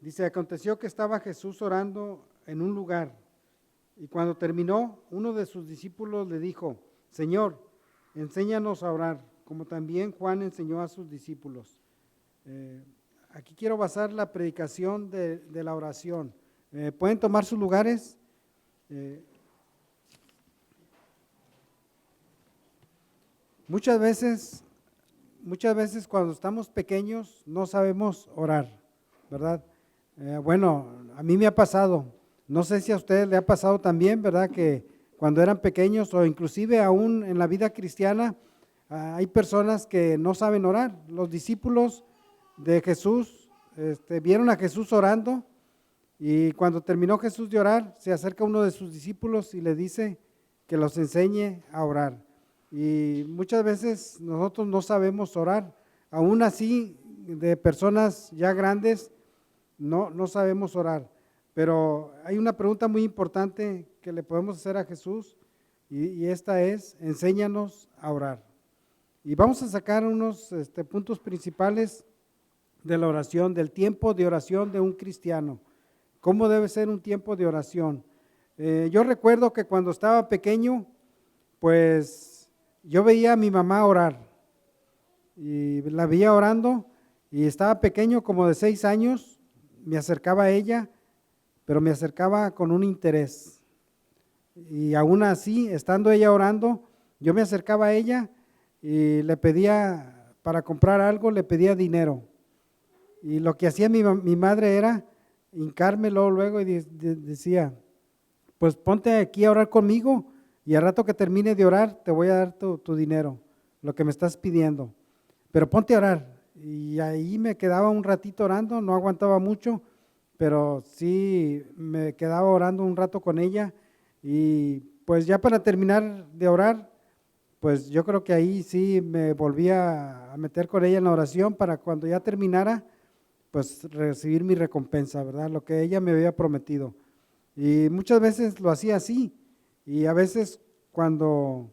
Dice, aconteció que estaba Jesús orando en un lugar y cuando terminó, uno de sus discípulos le dijo, Señor, enséñanos a orar, como también Juan enseñó a sus discípulos. Aquí quiero basar la predicación de la oración. ¿Pueden tomar sus lugares? Muchas veces cuando estamos pequeños no sabemos orar, ¿verdad? Bueno, a mí me ha pasado, no sé si a ustedes le ha pasado también, ¿verdad? Que cuando eran pequeños o inclusive aún en la vida cristiana, hay personas que no saben orar. Los discípulos de Jesús vieron a Jesús orando y cuando terminó Jesús de orar, se acerca uno de sus discípulos y le dice que los enseñe a orar. Y muchas veces nosotros no sabemos orar, aún así de personas ya grandes no sabemos orar. Pero hay una pregunta muy importante que le podemos hacer a Jesús y esta es, enséñanos a orar. Y vamos a sacar unos puntos principales de la oración, del tiempo de oración de un cristiano. ¿Cómo debe ser un tiempo de oración? Yo recuerdo que cuando estaba pequeño, pues yo veía a mi mamá orar y la veía orando y estaba pequeño como de 6 años, me acercaba a ella, pero me acercaba con un interés. Y aún así, estando ella orando, yo me acercaba a ella y le pedía, para comprar algo, le pedía dinero. Y lo que hacía mi madre era hincármelo luego y decía, pues ponte aquí a orar conmigo y al rato que termine de orar te voy a dar tu dinero, lo que me estás pidiendo. Pero ponte a orar. Y ahí me quedaba un ratito orando, no aguantaba mucho, pero sí me quedaba orando un rato con ella y pues ya para terminar de orar, pues yo creo que ahí sí me volvía a meter con ella en la oración para cuando ya terminara, pues recibir mi recompensa, ¿verdad? Lo que ella me había prometido. Y muchas veces lo hacía así y a veces cuando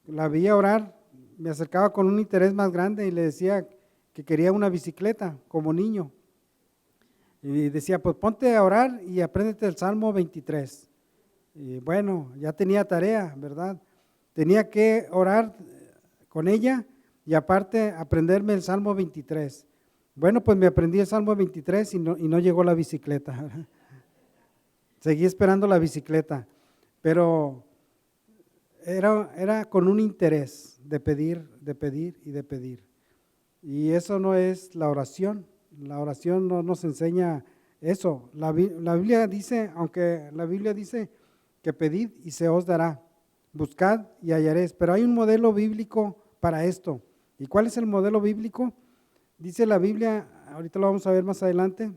la veía orar, me acercaba con un interés más grande y le decía que quería una bicicleta como niño. Y decía, pues ponte a orar y apréndete el Salmo 23. Y bueno, ya tenía tarea, ¿verdad? Tenía que orar con ella y aparte aprenderme el Salmo 23. Bueno, pues me aprendí el Salmo 23 y no llegó la bicicleta. Seguí esperando la bicicleta, pero era con un interés de pedir y de pedir. Y eso no es la oración. La oración no nos enseña eso. La Biblia dice, aunque la Biblia dice que pedid y se os dará, buscad y hallaréis, pero hay un modelo bíblico para esto. ¿Y cuál es el modelo bíblico? Dice la Biblia, ahorita lo vamos a ver más adelante,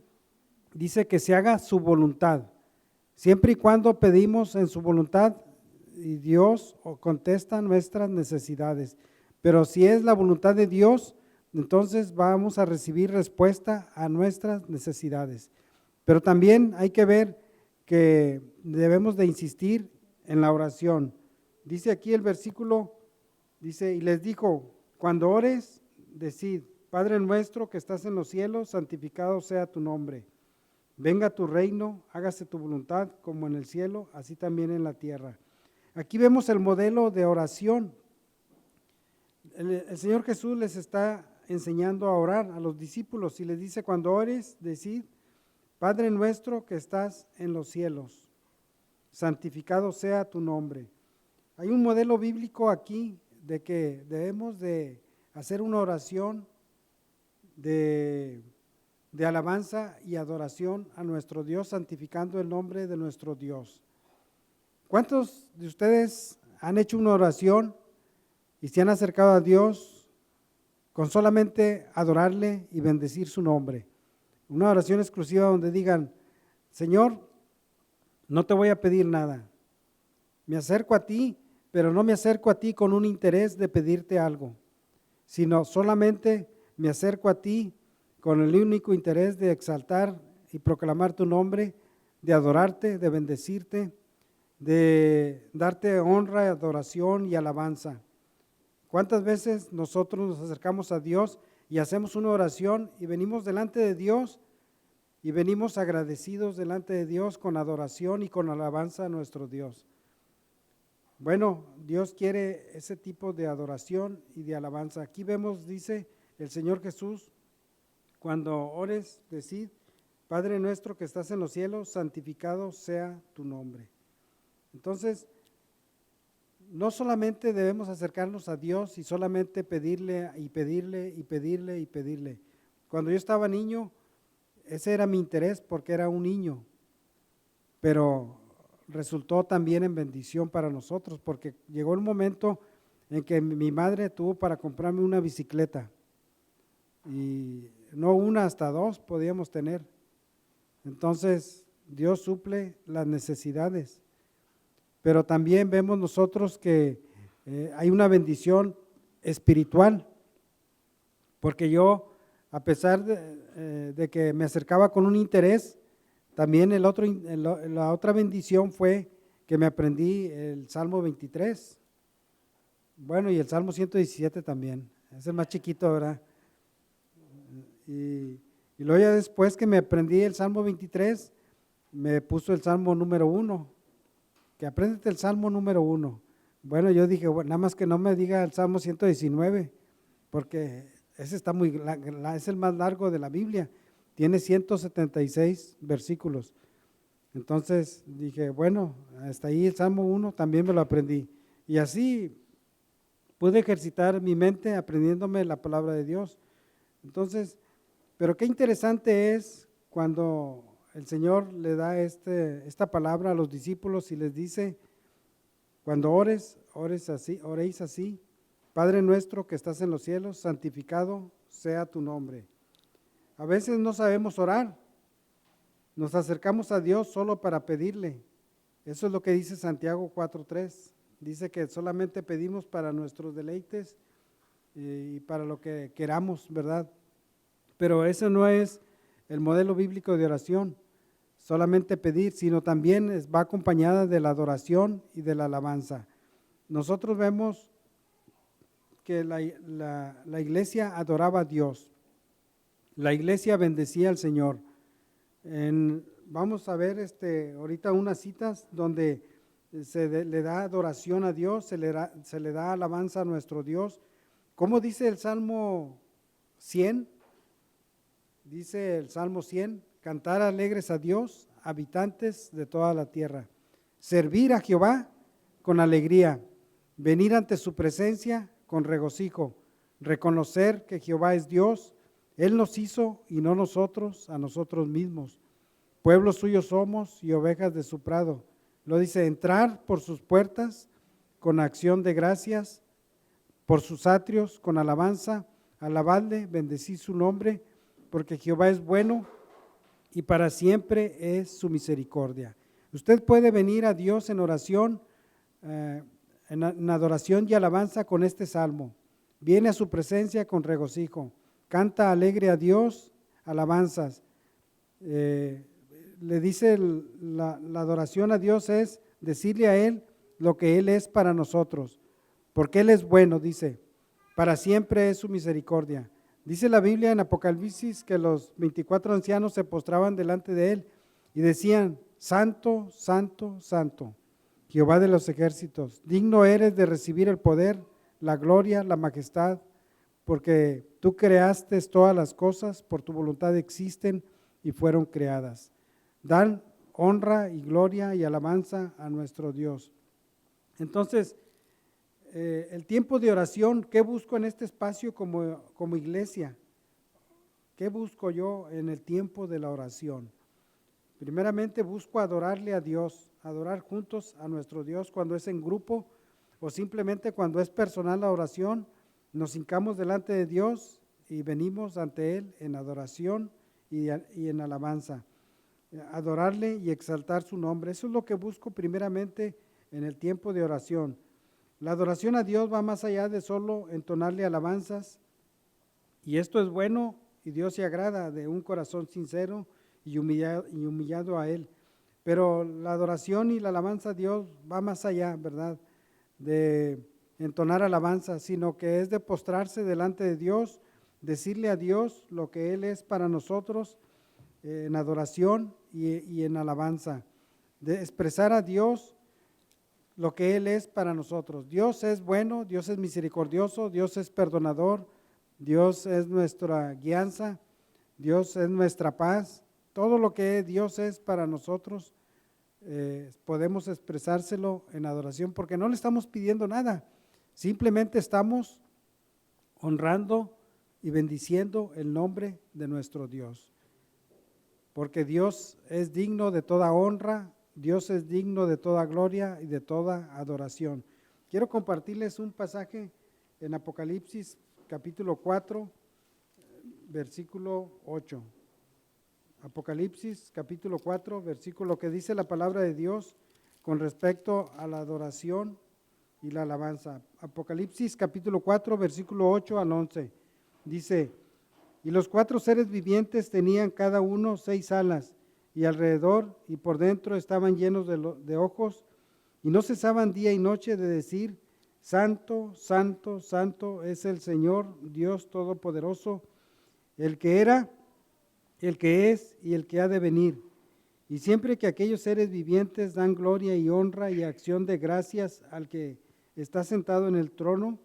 dice que se haga su voluntad. Siempre y cuando pedimos en su voluntad, y Dios contesta nuestras necesidades. Pero si es la voluntad de Dios, entonces vamos a recibir respuesta a nuestras necesidades. Pero también hay que ver que debemos de insistir en la oración. Dice aquí el versículo, dice, y les dijo, cuando ores, decid, Padre nuestro que estás en los cielos, santificado sea tu nombre. Venga tu reino, hágase tu voluntad como en el cielo, así también en la tierra. Aquí vemos el modelo de oración. El Señor Jesús les está enseñando a orar a los discípulos y les dice, cuando ores, decid, Padre nuestro que estás en los cielos, santificado sea tu nombre. Hay un modelo bíblico aquí de que debemos de hacer una oración de alabanza y adoración a nuestro Dios, santificando el nombre de nuestro Dios. ¿Cuántos de ustedes han hecho una oración y se han acercado a Dios con solamente adorarle y bendecir su nombre? Una oración exclusiva donde digan, Señor, no te voy a pedir nada. Me acerco a ti, pero no me acerco a ti con un interés de pedirte algo, sino solamente me acerco a ti con el único interés de exaltar y proclamar tu nombre, de adorarte, de bendecirte, de darte honra, adoración y alabanza. ¿Cuántas veces nosotros nos acercamos a Dios y hacemos una oración y venimos delante de Dios y venimos agradecidos delante de Dios con adoración y con alabanza a nuestro Dios. Bueno, Dios quiere ese tipo de adoración y de alabanza. Aquí vemos, dice el Señor Jesús, cuando ores, decid, Padre nuestro que estás en los cielos, santificado sea tu nombre. Entonces, no solamente debemos acercarnos a Dios y solamente pedirle y pedirle y pedirle y pedirle. Cuando yo estaba niño, ese era mi interés porque era un niño, pero resultó también en bendición para nosotros porque llegó un momento en que mi madre tuvo para comprarme una bicicleta y no una, hasta dos podíamos tener. Entonces, Dios suple las necesidades. Pero también vemos nosotros que hay una bendición espiritual, porque yo, a pesar de que me acercaba con un interés, también la otra bendición fue que me aprendí el Salmo 23, bueno, y el Salmo 117 también, es el más chiquito, ¿verdad? Y luego ya después que me aprendí el Salmo 23, me puso el Salmo número 1, que apréndete el Salmo número 1. Bueno, yo dije, bueno, nada más que no me diga el Salmo 119, porque ese está es el más largo de la Biblia, tiene 176 versículos. Entonces dije, bueno, hasta ahí el Salmo 1 también me lo aprendí. Y así pude ejercitar mi mente aprendiéndome la palabra de Dios. Entonces, pero qué interesante es cuando el Señor le da esta palabra a los discípulos y les dice, cuando oréis así, Padre nuestro que estás en los cielos, santificado sea tu nombre. A veces no sabemos orar, nos acercamos a Dios solo para pedirle. Eso es lo que dice Santiago 4:3. Dice que solamente pedimos para nuestros deleites y para lo que queramos, ¿verdad? Pero ese no es el modelo bíblico de oración, solamente pedir, sino también va acompañada de la adoración y de la alabanza. Nosotros vemos que la iglesia adoraba a Dios, la iglesia bendecía al Señor. Vamos a ver ahorita unas citas donde le da adoración a Dios, se le da alabanza a nuestro Dios. ¿Cómo dice el Salmo 100? Dice el Salmo 100, cantar alegres a Dios, habitantes de toda la tierra. Servir a Jehová con alegría, venir ante su presencia con regocijo, reconocer que Jehová es Dios, Él nos hizo y no nosotros a nosotros mismos. Pueblo suyo somos y ovejas de su prado. Lo dice, entrar por sus puertas con acción de gracias, por sus atrios con alabanza, alabadle, bendecid su nombre, porque Jehová es bueno y para siempre es su misericordia. Usted puede venir a Dios en oración, en adoración y alabanza con este salmo. Viene a su presencia con regocijo, canta alegre a Dios, alabanzas. Le dice la adoración a Dios es decirle a Él lo que Él es para nosotros, porque Él es bueno, dice, para siempre es su misericordia. Dice la Biblia en Apocalipsis que los 24 ancianos se postraban delante de Él y decían, Santo, Santo, Santo, Jehová de los ejércitos, digno eres de recibir el poder, la gloria, la majestad, porque tú creaste todas las cosas, por tu voluntad existen y fueron creadas. Dan honra y gloria y alabanza a nuestro Dios. Entonces, el tiempo de oración, ¿qué busco en este espacio como iglesia? ¿Qué busco yo en el tiempo de la oración? Primeramente busco adorarle a Dios, adorar juntos a nuestro Dios cuando es en grupo o simplemente cuando es personal la oración, nos hincamos delante de Dios y venimos ante Él en adoración y en alabanza. Adorarle y exaltar su nombre, eso es lo que busco primeramente en el tiempo de oración. La adoración a Dios va más allá de solo entonarle alabanzas, y esto es bueno y Dios se agrada de un corazón sincero y humillado a Él. Pero la adoración y la alabanza a Dios va más allá, ¿verdad?, de entonar alabanza, sino que es de postrarse delante de Dios, decirle a Dios lo que Él es para nosotros en adoración y en alabanza, de expresar a Dios lo que Él es para nosotros. Dios es bueno, Dios es misericordioso, Dios es perdonador, Dios es nuestra guianza, Dios es nuestra paz. Todo lo que Dios es para nosotros, podemos expresárselo en adoración porque no le estamos pidiendo nada, simplemente estamos honrando y bendiciendo el nombre de nuestro Dios. Porque Dios es digno de toda honra, Dios es digno de toda gloria y de toda adoración. Quiero compartirles un pasaje en Apocalipsis capítulo 4, versículo 8. Apocalipsis capítulo 4, versículo que dice la palabra de Dios con respecto a la adoración y la alabanza. Apocalipsis capítulo 4, versículo 8 al 11. Dice: y los 4 seres vivientes tenían cada uno 6 alas, y alrededor y por dentro estaban llenos de ojos, y no cesaban día y noche de decir: Santo, santo, santo es el Señor, Dios Todopoderoso, el que era, el que es y el que ha de venir. Y siempre que aquellos seres vivientes dan gloria y honra y acción de gracias al que está sentado en el trono,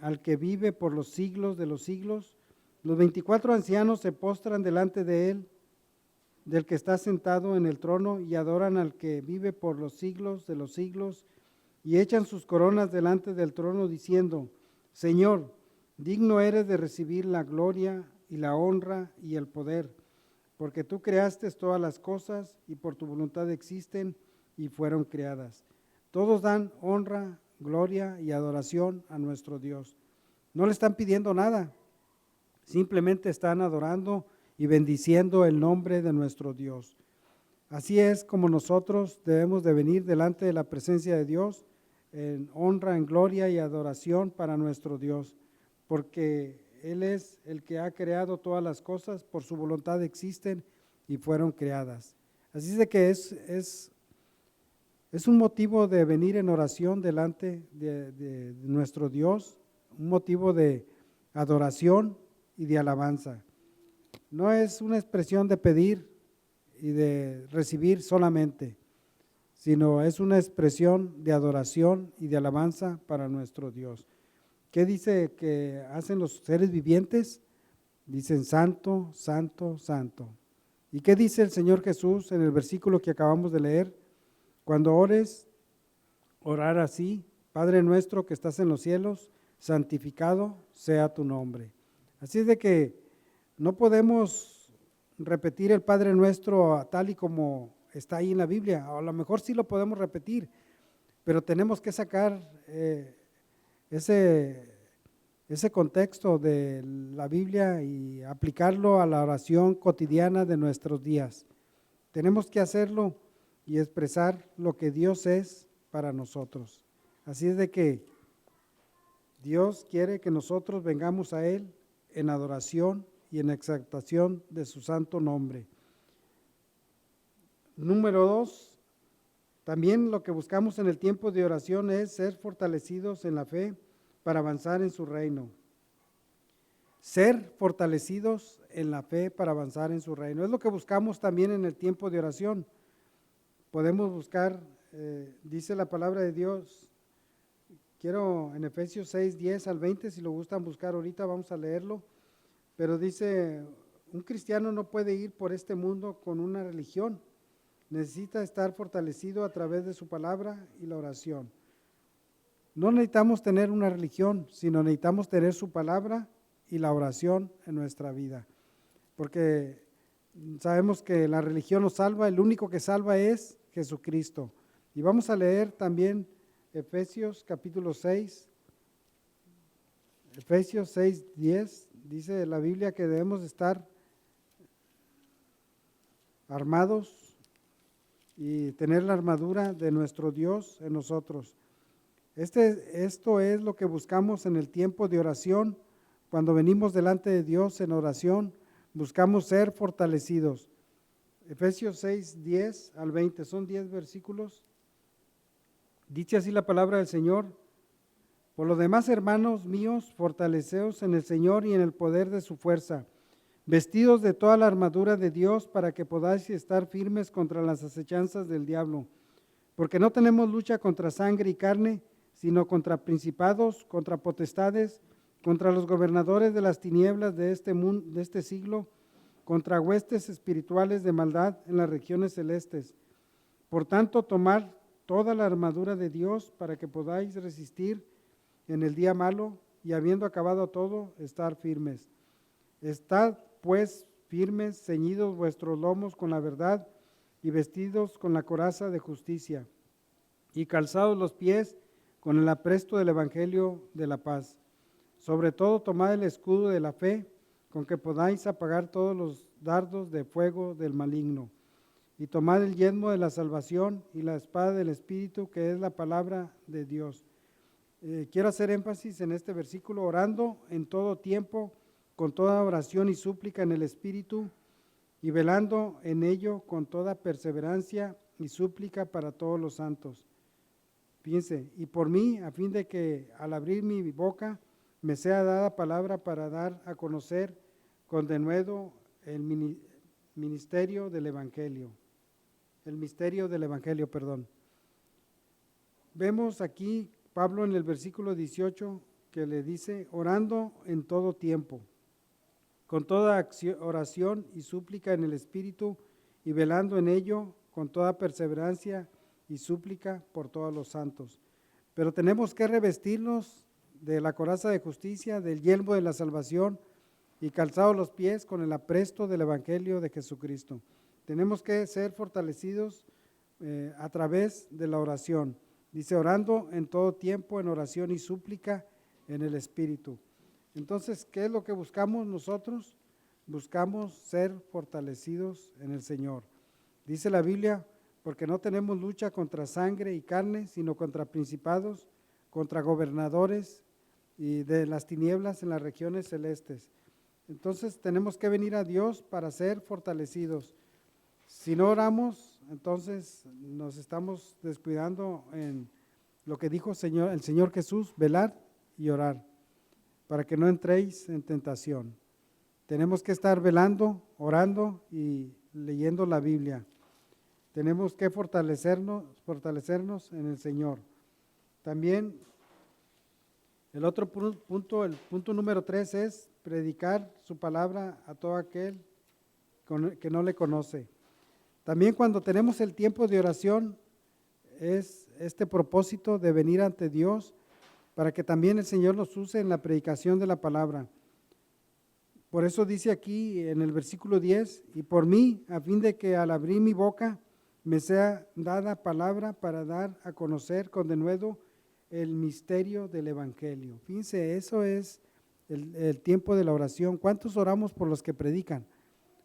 al que vive por los siglos de los siglos, los 24 ancianos se postran delante de él, del que está sentado en el trono, y adoran al que vive por los siglos de los siglos, y echan sus coronas delante del trono, diciendo: Señor, digno eres de recibir la gloria y la honra y el poder, porque tú creaste todas las cosas, y por tu voluntad existen y fueron creadas. Todos dan honra, gloria y adoración a nuestro Dios. No le están pidiendo nada, simplemente están adorando y bendiciendo el nombre de nuestro Dios. Así es como nosotros debemos de venir delante de la presencia de Dios en honra, en gloria y adoración para nuestro Dios, porque Él es el que ha creado todas las cosas, por su voluntad existen y fueron creadas. Así es de que es un motivo de venir en oración delante de nuestro Dios, un motivo de adoración y de alabanza. No es una expresión de pedir y de recibir solamente, sino es una expresión de adoración y de alabanza para nuestro Dios. ¿Qué dice que hacen los seres vivientes? Dicen: Santo, santo, santo. ¿Y qué dice el Señor Jesús en el versículo que acabamos de leer? Cuando ores, orar así: Padre nuestro que estás en los cielos, santificado sea tu nombre. Así es de que no podemos repetir el Padre Nuestro tal y como está ahí en la Biblia. A lo mejor sí lo podemos repetir, pero tenemos que sacar ese contexto de la Biblia y aplicarlo a la oración cotidiana de nuestros días. Tenemos que hacerlo y expresar lo que Dios es para nosotros. Así es de que Dios quiere que nosotros vengamos a Él en adoración y en exaltación de su santo nombre. Número 2, también lo que buscamos en el tiempo de oración es ser fortalecidos en la fe para avanzar en su reino. Ser fortalecidos en la fe para avanzar en su reino. Es lo que buscamos también en el tiempo de oración. Podemos buscar, dice la palabra de Dios, quiero en Efesios 6, 10 al 20, si lo gustan buscar ahorita vamos a leerlo, pero dice: un cristiano no puede ir por este mundo con una religión, necesita estar fortalecido a través de su palabra y la oración. No necesitamos tener una religión, sino necesitamos tener su palabra y la oración en nuestra vida, porque sabemos que la religión nos salva, el único que salva es Jesucristo. Y vamos a leer también Efesios capítulo 6, Efesios 6, 10, dice la Biblia que debemos estar armados y tener la armadura de nuestro Dios en nosotros. Esto es lo que buscamos en el tiempo de oración. Cuando venimos delante de Dios en oración, buscamos ser fortalecidos. Efesios 6, 10 al 20, son 10 versículos. Dice así la palabra del Señor: por lo demás, hermanos míos, fortaleceos en el Señor y en el poder de su fuerza. vestidos de toda la armadura de Dios para que podáis estar firmes contra las acechanzas del diablo. Porque no tenemos lucha contra sangre y carne, sino contra principados, contra potestades, contra los gobernadores de las tinieblas de este mundo, de este siglo, contra huestes espirituales de maldad en las regiones celestes. Por tanto, tomad toda la armadura de Dios para que podáis resistir en el día malo y habiendo acabado todo, estar firmes. Estad pues firmes, ceñidos vuestros lomos con la verdad y vestidos con la coraza de justicia y calzados los pies con el apresto del evangelio de la paz. Sobre todo tomad el escudo de la fe con que podáis apagar todos los dardos de fuego del maligno. Y tomad el yelmo de la salvación y la espada del Espíritu, que es la palabra de Dios. Quiero hacer énfasis en este versículo: orando en todo tiempo, con toda oración y súplica en el Espíritu, y velando en ello con toda perseverancia y súplica para todos los santos. Fíjense, y por mí, a fin de que al abrir mi boca me sea dada palabra para dar a conocer con denuedo el ministerio del Evangelio. El misterio del Evangelio, perdón. Vemos aquí Pablo en el versículo 18 que le dice: orando en todo tiempo, con toda oración y súplica en el Espíritu, y velando en ello con toda perseverancia y súplica por todos los santos. Pero tenemos que revestirnos de la coraza de justicia, del yelmo de la salvación, y calzados los pies con el apresto del Evangelio de Jesucristo. Tenemos que ser fortalecidos a través de la oración. Dice: orando en todo tiempo, en oración y súplica en el Espíritu. Entonces, ¿qué es lo que buscamos nosotros? Buscamos ser fortalecidos en el Señor. Dice la Biblia: porque no tenemos lucha contra sangre y carne, sino contra principados, contra gobernadores y de las tinieblas en las regiones celestes. Entonces tenemos que venir a Dios para ser fortalecidos. Si no oramos, entonces nos estamos descuidando en lo que dijo el Señor Jesús: velar y orar, para que no entréis en tentación. Tenemos que estar velando, orando y leyendo la Biblia. Tenemos que fortalecernos en el Señor. También el otro punto, el punto número 3, es predicar su palabra a todo aquel que no le conoce. También cuando tenemos el tiempo de oración, es este propósito de venir ante Dios para que también el Señor nos use en la predicación de la palabra. Por eso dice aquí en el versículo 10: y por mí, a fin de que al abrir mi boca me sea dada palabra para dar a conocer con denuedo el misterio del Evangelio. Fíjense, eso es el tiempo de la oración. ¿Cuántos oramos por los que predican?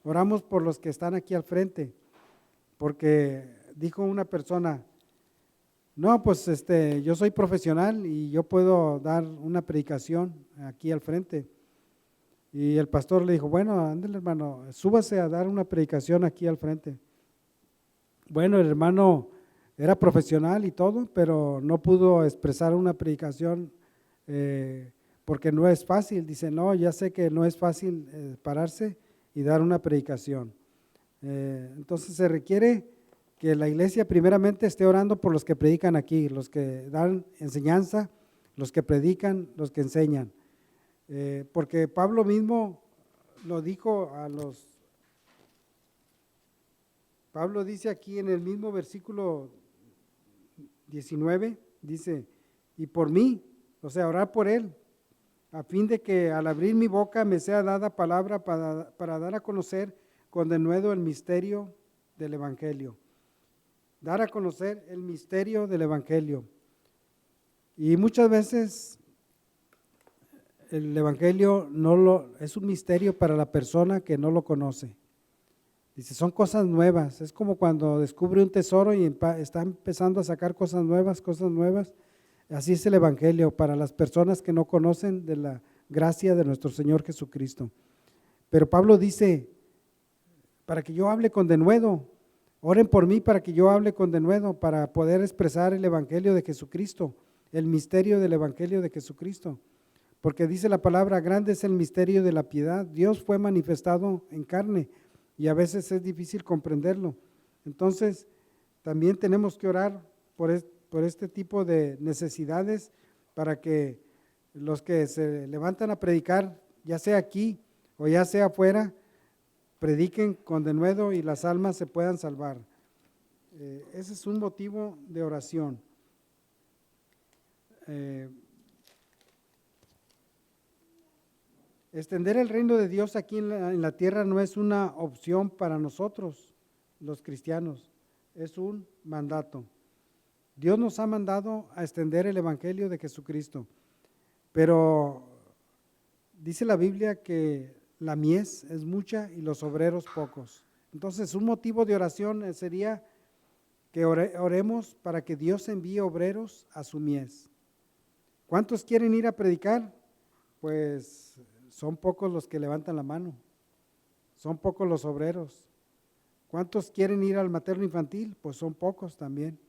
Oramos por los que están aquí al frente, porque dijo una persona: no, pues yo soy profesional y yo puedo dar una predicación aquí al frente. Y el pastor le dijo: bueno, ándale hermano, súbase a dar una predicación aquí al frente. Bueno, el hermano era profesional y todo, pero no pudo expresar una predicación porque no es fácil. Dice: no, ya sé que no es fácil pararse y dar una predicación. Entonces se requiere que la iglesia primeramente esté orando por los que predican aquí, los que dan enseñanza, los que predican, los que enseñan. Porque Pablo mismo lo dijo Pablo dice aquí en el mismo versículo 19, dice: y por mí, o sea, orar por él, a fin de que al abrir mi boca me sea dada palabra para dar a conocer con denuedo el misterio del Evangelio. Dar a conocer el misterio del Evangelio. Y muchas veces el Evangelio es un misterio para la persona que no lo conoce. Dice: son cosas nuevas. Es como cuando descubre un tesoro y está empezando a sacar cosas nuevas. Así es el Evangelio para las personas que no conocen de la gracia de nuestro Señor Jesucristo. Pero Pablo dice: para que yo hable con denuedo, oren por mí para que yo hable con denuedo, para poder expresar el Evangelio de Jesucristo, el misterio del Evangelio de Jesucristo. porque dice la palabra, grande es el misterio de la piedad. Dios fue manifestado en carne y a veces es difícil comprenderlo. Entonces, también tenemos que orar por este tipo de necesidades para que los que se levantan a predicar, ya sea aquí o ya sea afuera, prediquen con denuedo y las almas se puedan salvar. Ese es un motivo de oración. Extender el reino de Dios aquí en la tierra no es una opción para nosotros, los cristianos, es un mandato. Dios nos ha mandado a extender el evangelio de Jesucristo, pero dice la Biblia que la mies es mucha y los obreros pocos. Entonces, un motivo de oración sería que oremos para que Dios envíe obreros a su mies. ¿Cuántos quieren ir a predicar? Pues son pocos los que levantan la mano, son pocos los obreros. ¿Cuántos quieren ir al materno infantil? Pues son pocos también,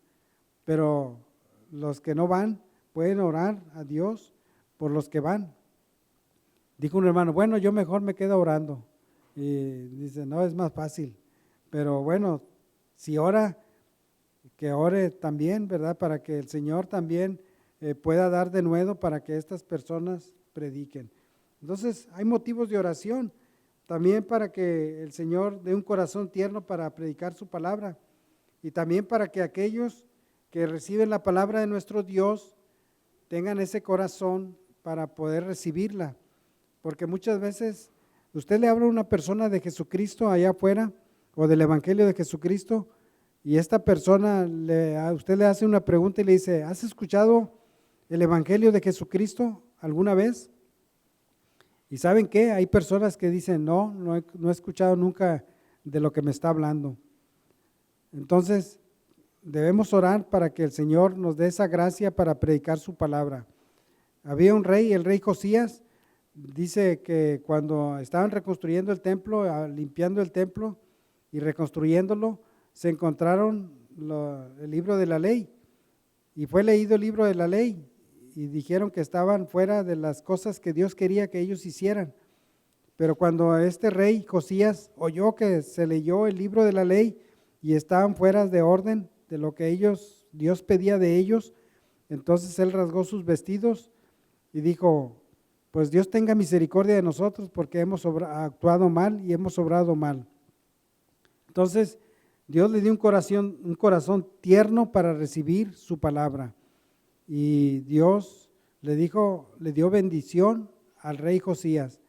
pero los que no van pueden orar a Dios por los que van. Dijo un hermano, bueno, yo mejor me quedo orando, y dice, no, es más fácil, pero bueno, si ora, que ore también, ¿verdad? Para que el Señor también pueda dar de nuevo para que estas personas prediquen. Entonces, hay motivos de oración también para que el Señor dé un corazón tierno para predicar su palabra y también para que aquellos que reciben la palabra de nuestro Dios tengan ese corazón para poder recibirla, porque muchas veces usted le habla a una persona de Jesucristo allá afuera o del Evangelio de Jesucristo y esta persona, usted le hace una pregunta y le dice, ¿has escuchado el Evangelio de Jesucristo alguna vez? ¿Y saben qué? Hay personas que dicen, no he escuchado nunca de lo que me está hablando. Entonces, debemos orar para que el Señor nos dé esa gracia para predicar su palabra. Había un rey, el rey Josías, dice que cuando estaban reconstruyendo el templo, limpiando el templo y reconstruyéndolo, se encontraron el libro de la ley y fue leído el libro de la ley. Y dijeron que estaban fuera de las cosas que Dios quería que ellos hicieran. Pero cuando este rey Josías oyó que se leyó el libro de la ley y estaban fuera de orden de lo que Dios pedía de ellos, entonces él rasgó sus vestidos y dijo, pues Dios tenga misericordia de nosotros porque hemos actuado mal y hemos obrado mal. Entonces Dios le dio un corazón tierno para recibir su palabra. Y Dios le dio bendición al rey Josías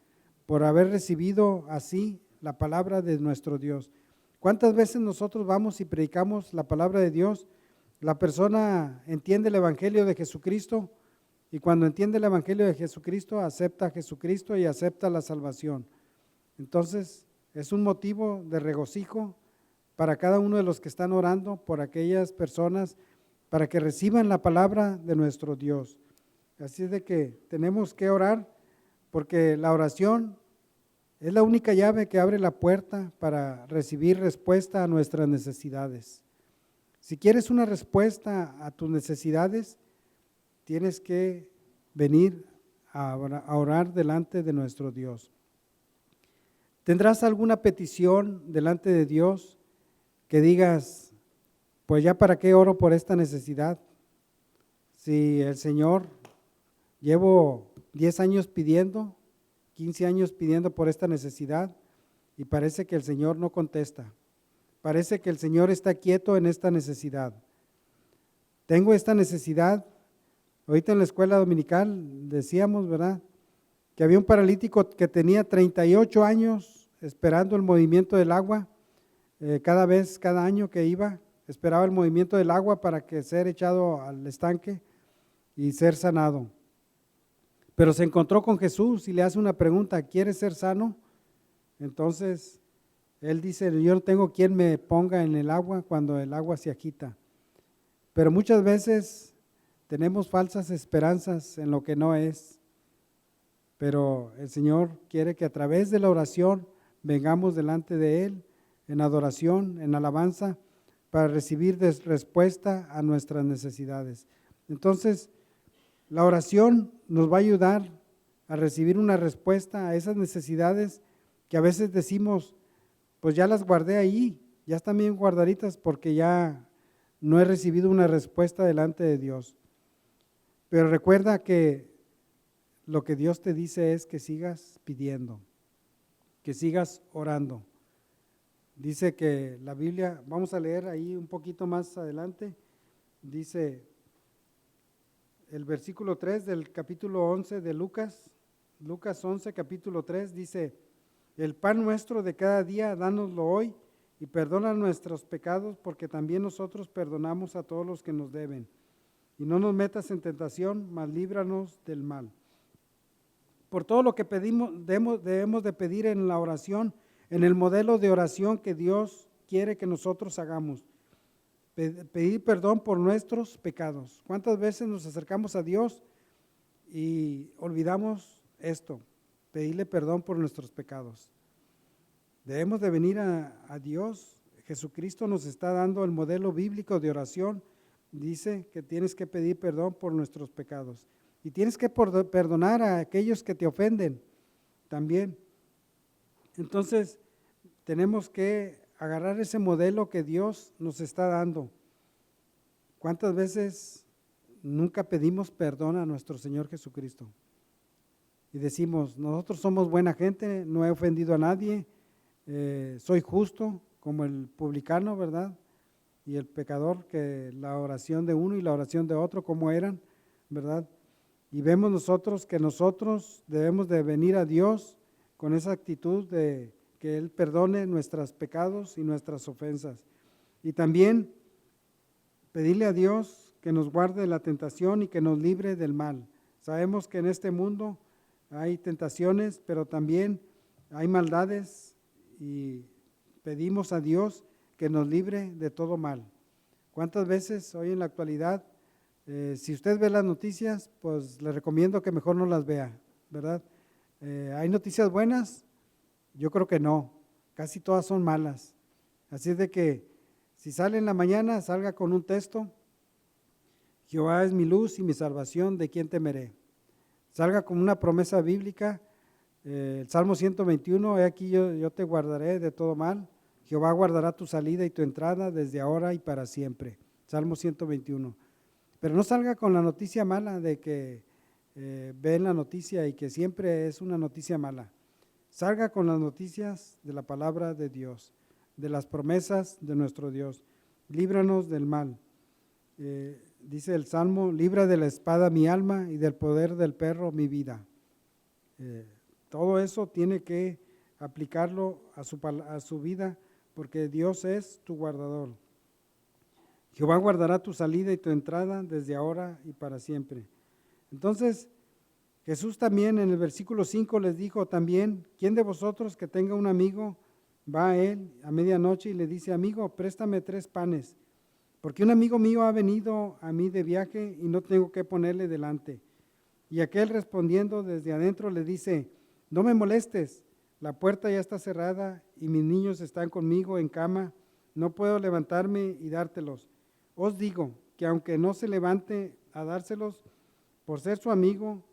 por haber recibido así la palabra de nuestro Dios. ¿Cuántas veces nosotros vamos y predicamos la palabra de Dios? La persona entiende el Evangelio de Jesucristo y cuando entiende el Evangelio de Jesucristo acepta a Jesucristo y acepta la salvación. Entonces es un motivo de regocijo para cada uno de los que están orando por aquellas personas para que reciban la palabra de nuestro Dios. Así es de que tenemos que orar porque la oración es la única llave que abre la puerta para recibir respuesta a nuestras necesidades. Si quieres una respuesta a tus necesidades, tienes que venir a orar delante de nuestro Dios. ¿Tendrás alguna petición delante de Dios que digas, pues ya para qué oro por esta necesidad? Si el Señor, llevo 10 años pidiendo, 15 años pidiendo por esta necesidad y parece que el Señor no contesta. Parece que el Señor está quieto en esta necesidad. Tengo esta necesidad. Ahorita en la escuela dominical decíamos, ¿verdad?, que había un paralítico que tenía 38 años esperando el movimiento del agua. Cada año que iba, esperaba el movimiento del agua para que ser echado al estanque y ser sanado. Pero se encontró con Jesús y le hace una pregunta, ¿quieres ser sano? Entonces, él dice, yo no tengo quien me ponga en el agua cuando el agua se agita. Pero muchas veces tenemos falsas esperanzas en lo que no es. Pero el Señor quiere que a través de la oración vengamos delante de Él en adoración, en alabanza, para recibir respuesta a nuestras necesidades. Entonces, la oración nos va a ayudar a recibir una respuesta a esas necesidades que a veces decimos, pues ya las guardé ahí, ya están bien guardaditas porque ya no he recibido una respuesta delante de Dios. Pero recuerda que lo que Dios te dice es que sigas pidiendo, que sigas orando. Dice que la Biblia, vamos a leer ahí un poquito más adelante, dice el versículo 3 del capítulo 11 de Lucas 11, capítulo 3, dice, el pan nuestro de cada día, dánoslo hoy, y perdona nuestros pecados, porque también nosotros perdonamos a todos los que nos deben. Y no nos metas en tentación, mas líbranos del mal. Por todo lo que pedimos, debemos de pedir en la oración, en el modelo de oración que Dios quiere que nosotros hagamos. Pedir perdón por nuestros pecados. ¿Cuántas veces nos acercamos a Dios y olvidamos esto? Pedirle perdón por nuestros pecados. Debemos de venir a Dios. Jesucristo nos está dando el modelo bíblico de oración. Dice que tienes que pedir perdón por nuestros pecados. Y tienes que perdonar a aquellos que te ofenden también. Entonces, tenemos que agarrar ese modelo que Dios nos está dando. ¿Cuántas veces nunca pedimos perdón a nuestro Señor Jesucristo? Y decimos, nosotros somos buena gente, no he ofendido a nadie, soy justo como el publicano, ¿verdad? Y el pecador, que la oración de uno y la oración de otro, como eran, ¿verdad? Y vemos nosotros que nosotros debemos de venir a Dios con esa actitud de que Él perdone nuestros pecados y nuestras ofensas. Y también pedirle a Dios que nos guarde de la tentación y que nos libre del mal. Sabemos que en este mundo hay tentaciones, pero también hay maldades y pedimos a Dios que nos libre de todo mal. ¿Cuántas veces hoy en la actualidad, si usted ve las noticias, pues le recomiendo que mejor no las vea, ¿verdad? ¿Hay noticias buenas? Yo creo que no, casi todas son malas. Así es de que si sale en la mañana, salga con un texto, Jehová es mi luz y mi salvación, ¿de quién temeré? Salga con una promesa bíblica, el Salmo 121, he aquí yo te guardaré de todo mal, Jehová guardará tu salida y tu entrada desde ahora y para siempre. Salmo 121. Pero no salga con la noticia mala de que ven la noticia y que siempre es una noticia mala. Salga con las noticias de la palabra de Dios, de las promesas de nuestro Dios. Líbranos del mal. Dice el Salmo, libra de la espada mi alma y del poder del perro mi vida. Todo eso tiene que aplicarlo a su vida, porque Dios es tu guardador. Jehová guardará tu salida y tu entrada desde ahora y para siempre. Entonces, Jesús también en el versículo 5 les dijo también, ¿quién de vosotros que tenga un amigo va a él a medianoche y le dice, amigo, préstame 3 panes? Porque un amigo mío ha venido a mí de viaje y no tengo que ponerle delante. Y aquel respondiendo desde adentro le dice, no me molestes, la puerta ya está cerrada y mis niños están conmigo en cama, no puedo levantarme y dártelos. Os digo que aunque no se levante a dárselos por ser su amigo,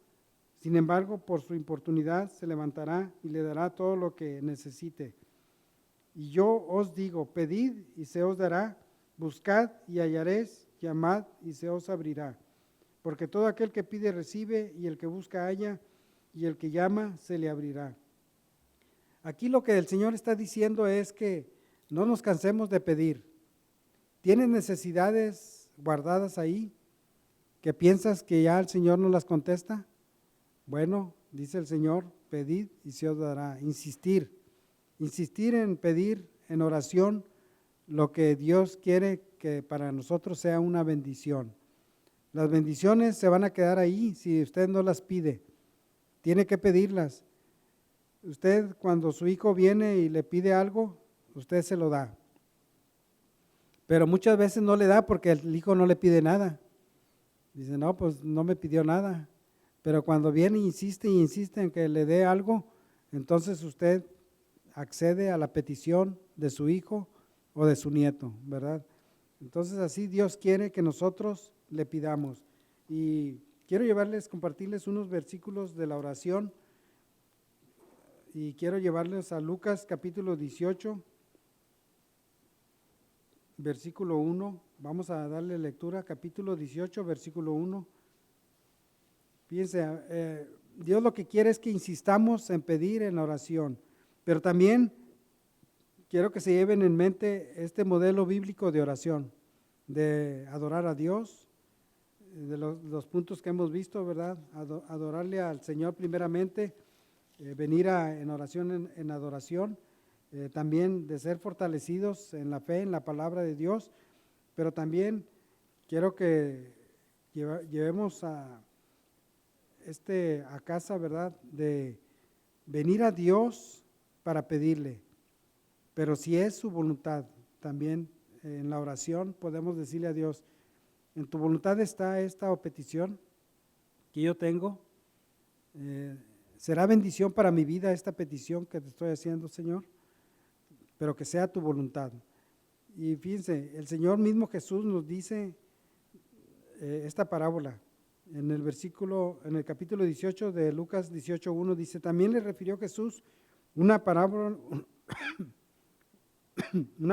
sin embargo, por su importunidad se levantará y le dará todo lo que necesite. Y yo os digo, pedid y se os dará, buscad y hallaréis, llamad y se os abrirá. Porque todo aquel que pide recibe, y el que busca halla, y el que llama se le abrirá. Aquí lo que el Señor está diciendo es que no nos cansemos de pedir. ¿Tienes necesidades guardadas ahí que piensas que ya el Señor no las contesta? Bueno, dice el Señor, pedid y se os dará. Insistir en pedir en oración lo que Dios quiere que para nosotros sea una bendición. Las bendiciones se van a quedar ahí si usted no las pide. Tiene que pedirlas. Usted cuando su hijo viene y le pide algo, usted se lo da. Pero muchas veces no le da porque el hijo no le pide nada. Dice, no, pues no me pidió nada. Pero cuando viene e insiste en que le dé algo, entonces usted accede a la petición de su hijo o de su nieto, ¿verdad? Entonces así Dios quiere que nosotros le pidamos. Y quiero compartirles unos versículos de la oración y quiero llevarles a Lucas capítulo 18, versículo 1. Vamos a darle lectura, capítulo 18, versículo 1. Fíjense, Dios lo que quiere es que insistamos en pedir en la oración, pero también quiero que se lleven en mente este modelo bíblico de oración, de adorar a Dios, de los puntos que hemos visto, ¿verdad? Adorarle al Señor primeramente, venir en oración, en adoración, también de ser fortalecidos en la fe, en la palabra de Dios, pero también quiero que llevemos a casa, ¿verdad? De venir a Dios para pedirle, pero si es su voluntad, también en la oración podemos decirle a Dios, en tu voluntad está esta petición que yo tengo, será bendición para mi vida esta petición que te estoy haciendo, Señor, pero que sea tu voluntad. Y fíjense, el Señor mismo Jesús nos dice esta parábola. En el capítulo 18 de Lucas 18:1 dice, también le refirió Jesús una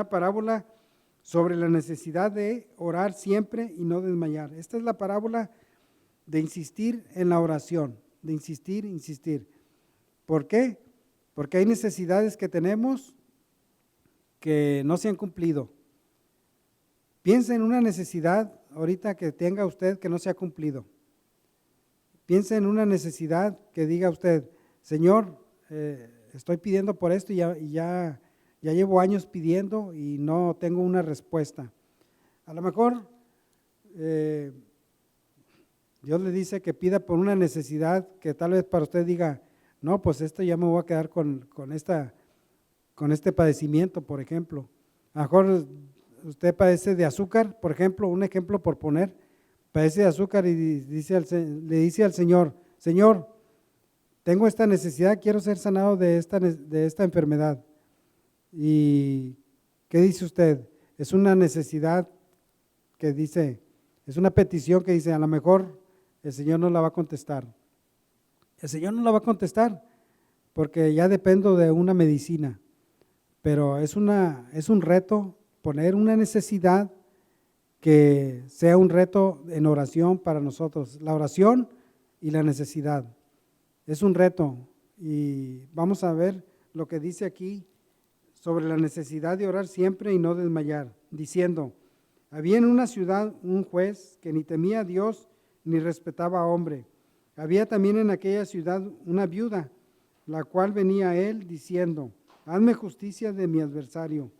parábola sobre la necesidad de orar siempre y no desmayar. Esta es la parábola de insistir en la oración, de insistir. ¿Por qué? Porque hay necesidades que tenemos que no se han cumplido. Piensa en una necesidad ahorita que tenga usted que no se ha cumplido. Piensa en una necesidad que diga usted, Señor, estoy pidiendo por esto y ya llevo años pidiendo y no tengo una respuesta. A lo mejor Dios le dice que pida por una necesidad que tal vez para usted diga, no, pues esto ya me voy a quedar con este padecimiento, por ejemplo. A lo mejor usted padece de azúcar, por ejemplo, un ejemplo por poner, padece de azúcar y le dice al Señor, Señor, tengo esta necesidad, quiero ser sanado de esta enfermedad. ¿Y qué dice usted? Es una necesidad que dice, es una petición que dice, a lo mejor el Señor no la va a contestar. El Señor no la va a contestar porque ya dependo de una medicina, pero es un reto poner una necesidad que sea un reto en oración para nosotros. La oración y la necesidad es un reto y vamos a ver lo que dice aquí sobre la necesidad de orar siempre y no desmayar, diciendo, había en una ciudad un juez que ni temía a Dios ni respetaba a hombre. Había también en aquella ciudad una viuda, la cual venía a él diciendo, hazme justicia de mi adversario.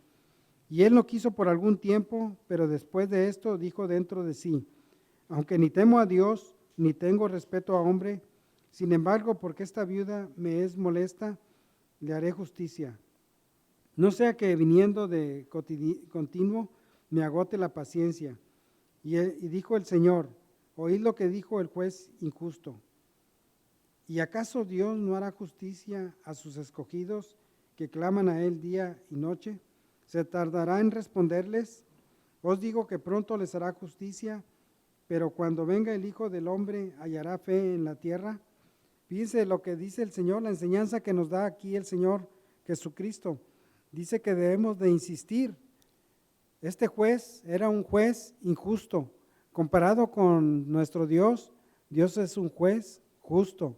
Y él no quiso por algún tiempo, pero después de esto dijo dentro de sí, aunque ni temo a Dios, ni tengo respeto a hombre, sin embargo, porque esta viuda me es molesta, le haré justicia. No sea que viniendo de continuo me agote la paciencia. Y dijo el Señor, oíd lo que dijo el juez injusto. ¿Y acaso Dios no hará justicia a sus escogidos que claman a Él día y noche? ¿Se tardará en responderles? Os digo que pronto les hará justicia, pero cuando venga el Hijo del Hombre, ¿hallará fe en la tierra? Fíjense lo que dice el Señor, la enseñanza que nos da aquí el Señor Jesucristo. Dice que debemos de insistir. Este juez era un juez injusto. Comparado con nuestro Dios, Dios es un juez justo.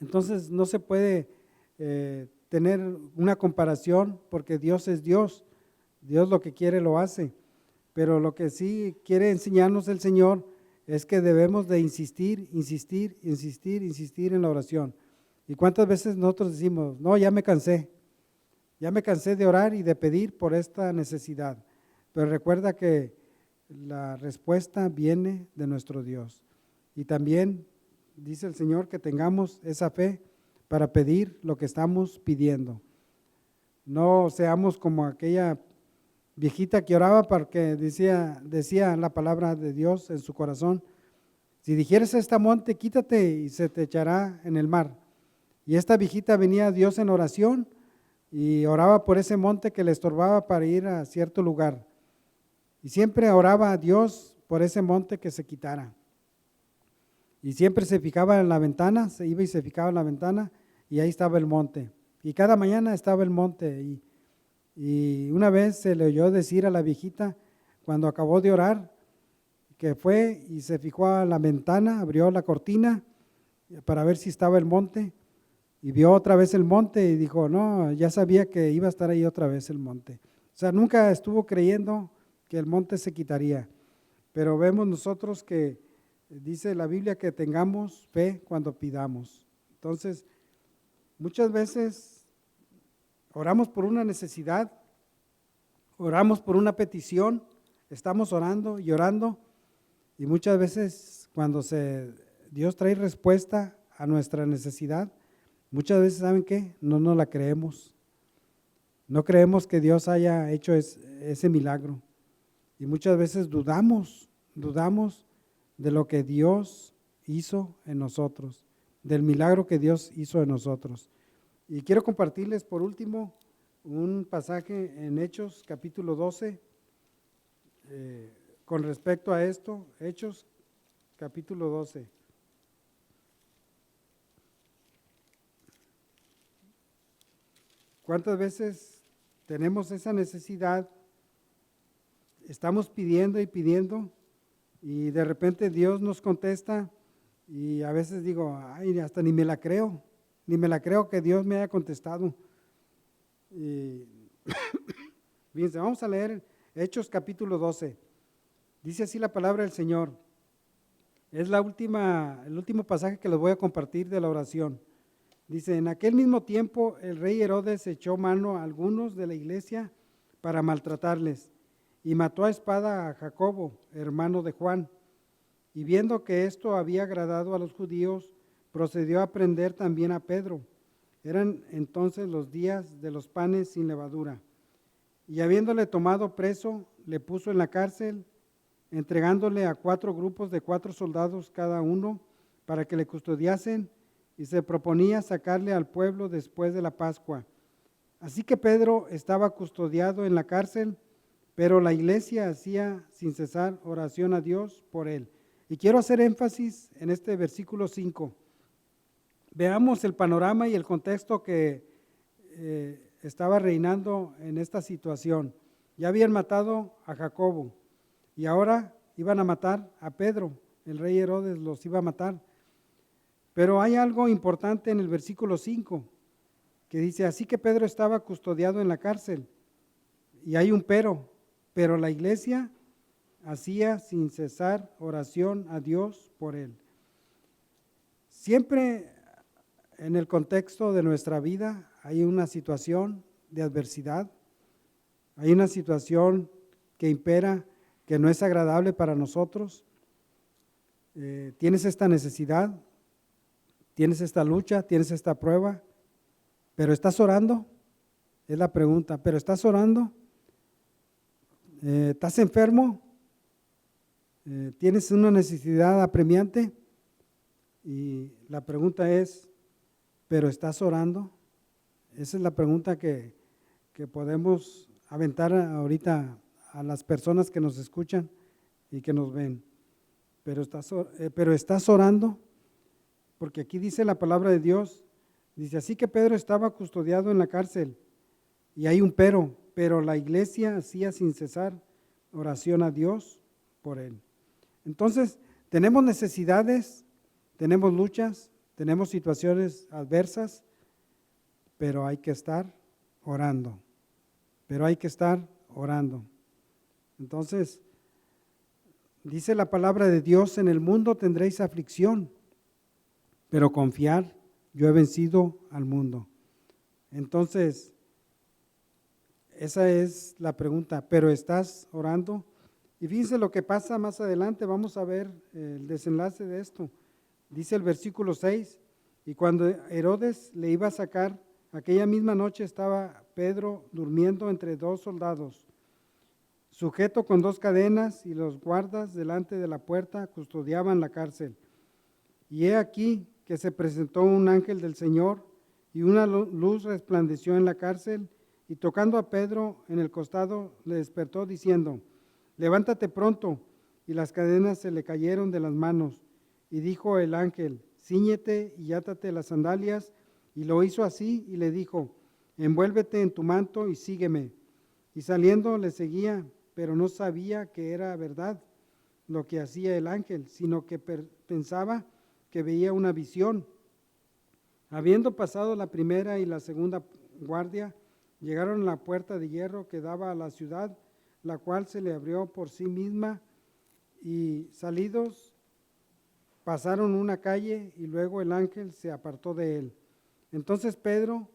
Entonces no se puede tener una comparación porque Dios es Dios. Dios lo que quiere lo hace. Pero lo que sí quiere enseñarnos el Señor es que debemos de insistir en la oración. ¿Y cuántas veces nosotros decimos, no, ya me cansé de orar y de pedir por esta necesidad? Pero recuerda que la respuesta viene de nuestro Dios. Y también dice el Señor que tengamos esa fe para pedir lo que estamos pidiendo. No seamos como aquella viejita que oraba porque decía la palabra de Dios en su corazón, si dijeres a este monte, quítate y se te echará en el mar. Y esta viejita venía a Dios en oración y oraba por ese monte que le estorbaba para ir a cierto lugar. Y siempre oraba a Dios por ese monte que se quitara. y siempre se fijaba en la ventana, se iba y se fijaba en la ventana y ahí estaba el monte. Y cada mañana estaba el monte y una vez se le oyó decir a la viejita, cuando acabó de orar, que fue y se fijó a la ventana, abrió la cortina para ver si estaba el monte y vio otra vez el monte y dijo, no, ya sabía que iba a estar ahí otra vez el monte. O sea, nunca estuvo creyendo que el monte se quitaría, pero vemos nosotros que dice la Biblia que tengamos fe cuando pidamos. Entonces, muchas veces oramos por una necesidad, oramos por una petición, estamos orando y orando, y muchas veces cuando Dios trae respuesta a nuestra necesidad, muchas veces, ¿saben qué? No nos la creemos. No creemos que Dios haya hecho ese milagro. Y muchas veces dudamos de lo que Dios hizo en nosotros, del milagro que Dios hizo en nosotros. Y quiero compartirles por último un pasaje en Hechos capítulo 12, con respecto a esto, Hechos capítulo 12. ¿Cuántas veces tenemos esa necesidad? Estamos pidiendo y pidiendo y de repente Dios nos contesta y a veces digo, ay, hasta ni me la creo que Dios me haya contestado. Y fíjense, vamos a leer Hechos capítulo 12. Dice así la palabra del Señor. Es el último pasaje que les voy a compartir de la oración. Dice, en aquel mismo tiempo el rey Herodes echó mano a algunos de la iglesia para maltratarles y mató a espada a Jacobo, hermano de Juan. Y viendo que esto había agradado a los judíos, procedió a prender también a Pedro. Eran entonces los días de los panes sin levadura. Y habiéndole tomado preso, le puso en la cárcel, entregándole a 4 grupos de 4 soldados cada uno para que le custodiasen, y se proponía sacarle al pueblo después de la Pascua. Así que Pedro estaba custodiado en la cárcel, pero la iglesia hacía sin cesar oración a Dios por él. Y quiero hacer énfasis en este versículo 5. Veamos el panorama y el contexto que estaba reinando en esta situación. Ya habían matado a Jacobo y ahora iban a matar a Pedro. El rey Herodes los iba a matar. Pero hay algo importante en el versículo 5 que dice, así que Pedro estaba custodiado en la cárcel. Y hay un pero la iglesia hacía sin cesar oración a Dios por él. Siempre en el contexto de nuestra vida hay una situación de adversidad, hay una situación que impera, que no es agradable para nosotros. Tienes esta necesidad, tienes esta lucha, tienes esta prueba, pero ¿estás orando? Es la pregunta, ¿pero estás orando? ¿Estás enfermo? ¿Tienes una necesidad apremiante? Y la pregunta es, ¿pero estás orando? Esa es la pregunta que podemos aventar ahorita a las personas que nos escuchan y que nos ven. ¿Pero estás orando? Porque aquí dice la palabra de Dios, dice, así que Pedro estaba custodiado en la cárcel y hay un pero la iglesia hacía sin cesar oración a Dios por él. Entonces, tenemos necesidades, tenemos luchas, tenemos situaciones adversas, pero hay que estar orando, Entonces, dice la palabra de Dios, en el mundo tendréis aflicción, pero confiar, yo he vencido al mundo. Entonces, esa es la pregunta, ¿pero estás orando? Y fíjense lo que pasa más adelante, vamos a ver el desenlace de esto. Dice el versículo 6, y cuando Herodes le iba a sacar, aquella misma noche estaba Pedro durmiendo entre 2 soldados, sujeto con 2 cadenas, y los guardas delante de la puerta custodiaban la cárcel. Y he aquí que se presentó un ángel del Señor, y una luz resplandeció en la cárcel, y tocando a Pedro en el costado, le despertó diciendo, levántate pronto, y las cadenas se le cayeron de las manos. Y dijo el ángel, cíñete y átate las sandalias. Y lo hizo así y le dijo, envuélvete en tu manto y sígueme. Y saliendo le seguía, pero no sabía que era verdad lo que hacía el ángel, sino que pensaba que veía una visión. Habiendo pasado la primera y la segunda guardia, llegaron a la puerta de hierro que daba a la ciudad, la cual se le abrió por sí misma, y salidos pasaron una calle y luego el ángel se apartó de él. Entonces Pedro,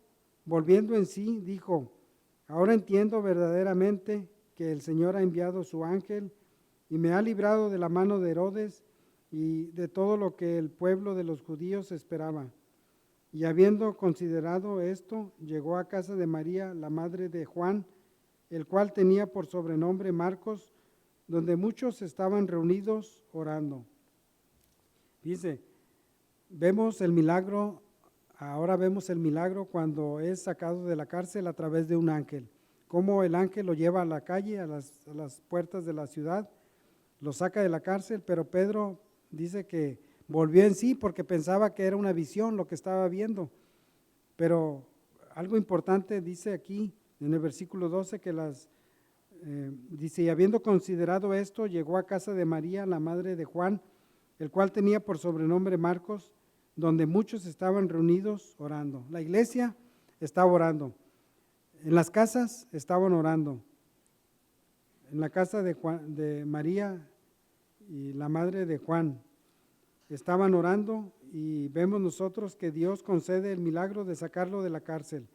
volviendo en sí, dijo, ahora entiendo verdaderamente que el Señor ha enviado su ángel y me ha librado de la mano de Herodes y de todo lo que el pueblo de los judíos esperaba. Y habiendo considerado esto, llegó a casa de María, la madre de Juan, el cual tenía por sobrenombre Marcos, donde muchos estaban reunidos orando. Dice, vemos el milagro, ahora vemos el milagro cuando es sacado de la cárcel a través de un ángel. Cómo el ángel lo lleva a la calle, a las puertas de la ciudad, lo saca de la cárcel, pero Pedro dice que volvió en sí porque pensaba que era una visión lo que estaba viendo. Pero algo importante dice aquí en el versículo 12 que dice, y habiendo considerado esto, llegó a casa de María, la madre de Juan, el cual tenía por sobrenombre Marcos, donde muchos estaban reunidos orando. La iglesia estaba orando. En las casas estaban orando. En la casa de María y la madre de Juan estaban orando y vemos nosotros que Dios concede el milagro de sacarlo de la cárcel.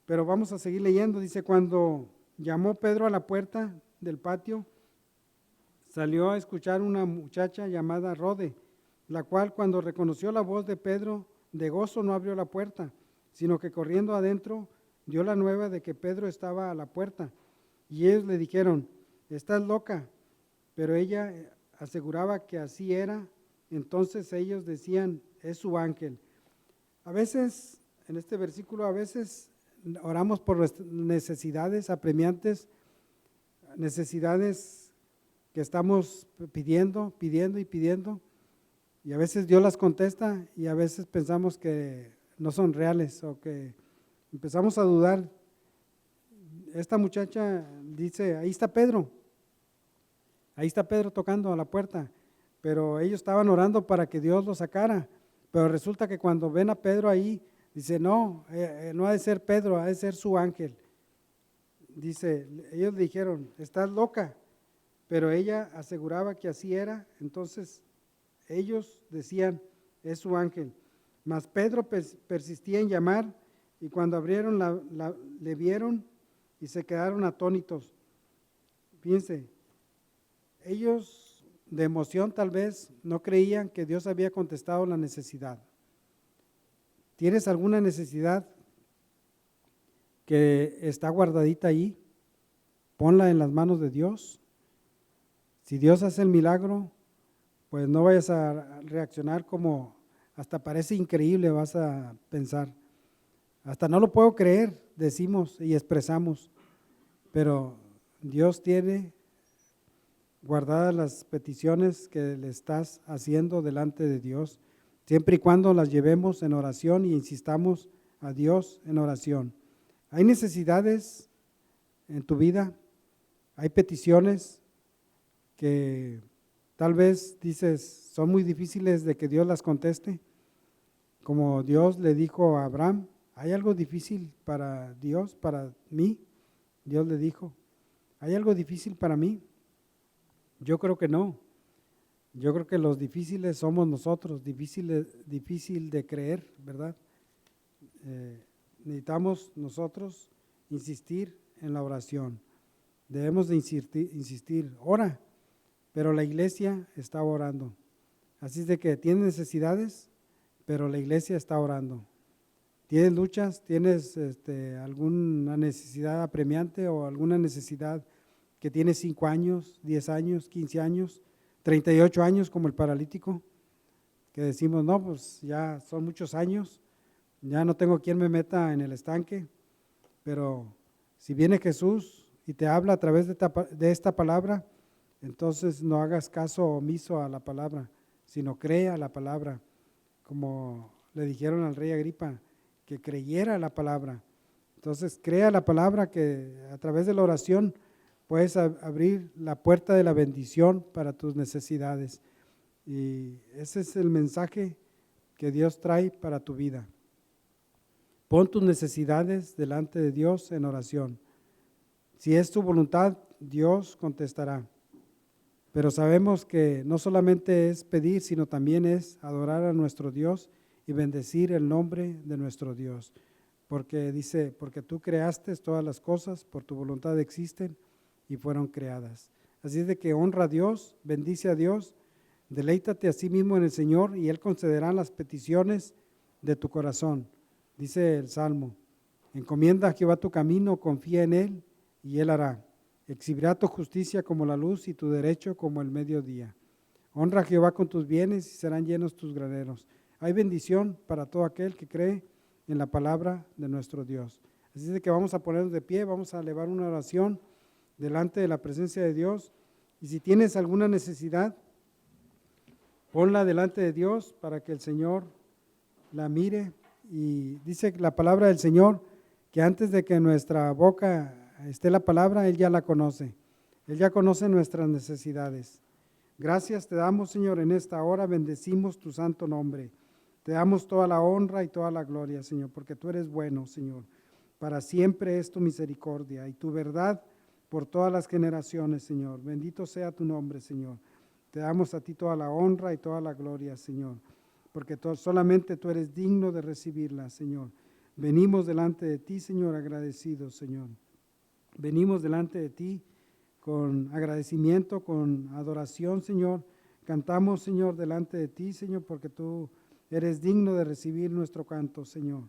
Pero vamos a seguir leyendo. Dice, cuando llamó Pedro a la puerta del patio, salió a escuchar una muchacha llamada Rode, la cual cuando reconoció la voz de Pedro, de gozo no abrió la puerta, sino que corriendo adentro dio la nueva de que Pedro estaba a la puerta. Y ellos le dijeron, estás loca, pero ella aseguraba que así era. Entonces ellos decían, es su ángel. A veces, en este versículo, a veces oramos por necesidades apremiantes, necesidades que estamos pidiendo y pidiendo, y a veces Dios las contesta y a veces pensamos que no son reales o que empezamos a dudar. Esta muchacha dice, ahí está Pedro tocando a la puerta, pero ellos estaban orando para que Dios lo sacara, pero resulta que cuando ven a Pedro ahí, dice, no, no ha de ser Pedro, ha de ser su ángel. Dice, ellos le dijeron, estás loca, pero ella aseguraba que así era. Entonces ellos decían, es su ángel. Mas Pedro persistía en llamar, y cuando abrieron le vieron y se quedaron atónitos. Fíjense, ellos de emoción tal vez no creían que Dios había contestado la necesidad. ¿Tienes alguna necesidad que está guardadita ahí? Ponla en las manos de Dios. Si Dios hace el milagro, pues no vayas a reaccionar como hasta parece increíble, vas a pensar. Hasta no lo puedo creer, decimos y expresamos, pero Dios tiene guardadas las peticiones que le estás haciendo delante de Dios, siempre y cuando las llevemos en oración y insistamos a Dios en oración. Hay necesidades en tu vida, hay peticiones que tal vez dices son muy difíciles de que Dios las conteste, como Dios le dijo a Abraham, ¿hay algo difícil para Dios, para mí? Dios le dijo, ¿hay algo difícil para mí? Yo creo que no. Yo creo que los difíciles somos nosotros, difícil de creer, ¿verdad? Necesitamos nosotros insistir en la oración. Debemos de insistir, ora, pero la iglesia está orando. Así es de que tienes necesidades, pero la iglesia está orando. ¿Tienes luchas? ¿Tienes alguna necesidad apremiante o alguna necesidad que tiene 5 años, 10 años, 15 años, 38 años como el paralítico? Que decimos, no, pues ya son muchos años, ya no tengo quien me meta en el estanque, pero si viene Jesús y te habla a través de esta palabra, entonces no hagas caso omiso a la palabra, sino crea la palabra, como le dijeron al rey Agripa, que creyera la palabra. Entonces, crea la palabra, que a través de la oración puedes abrir la puerta de la bendición para tus necesidades. Y ese es el mensaje que Dios trae para tu vida. Pon tus necesidades delante de Dios en oración. Si es tu voluntad, Dios contestará. Pero sabemos que no solamente es pedir, sino también es adorar a nuestro Dios y bendecir el nombre de nuestro Dios. Porque dice, porque tú creaste todas las cosas, por tu voluntad existen y fueron creadas. Así es de que honra a Dios, bendice a Dios, deleítate a sí mismo en el Señor y Él concederá las peticiones de tu corazón. Dice el Salmo, encomienda a Jehová tu camino, confía en Él y Él hará. Exhibirá tu justicia como la luz y tu derecho como el mediodía. Honra a Jehová con tus bienes y serán llenos tus graneros. Hay bendición para todo aquel que cree en la palabra de nuestro Dios. Así es que vamos a ponernos de pie, vamos a elevar una oración delante de la presencia de Dios. Y si tienes alguna necesidad, ponla delante de Dios para que el Señor la mire. Y dice la palabra del Señor que antes de que en nuestra boca esté la palabra, Él ya la conoce. Él ya conoce nuestras necesidades. Gracias te damos, Señor, en esta hora bendecimos tu santo nombre. Te damos toda la honra y toda la gloria, Señor, porque tú eres bueno, Señor. Para siempre es tu misericordia y tu verdad por todas las generaciones, Señor. Bendito sea tu nombre, Señor. Te damos a ti toda la honra y toda la gloria, Señor, porque solamente tú eres digno de recibirla, Señor. Venimos delante de ti, Señor, agradecidos, Señor. Venimos delante de ti con agradecimiento, con adoración, Señor. Cantamos, Señor, delante de ti, Señor, porque tú eres digno de recibir nuestro canto, Señor,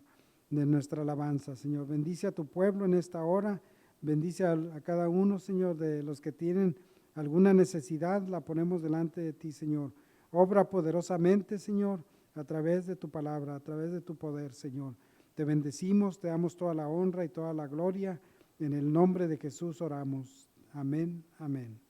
de nuestra alabanza, Señor. Bendice a tu pueblo en esta hora. Bendice a cada uno, Señor, de los que tienen alguna necesidad, la ponemos delante de ti, Señor. Obra poderosamente, Señor, a través de tu palabra, a través de tu poder, Señor. Te bendecimos, te damos toda la honra y toda la gloria. En el nombre de Jesús oramos. Amén, amén.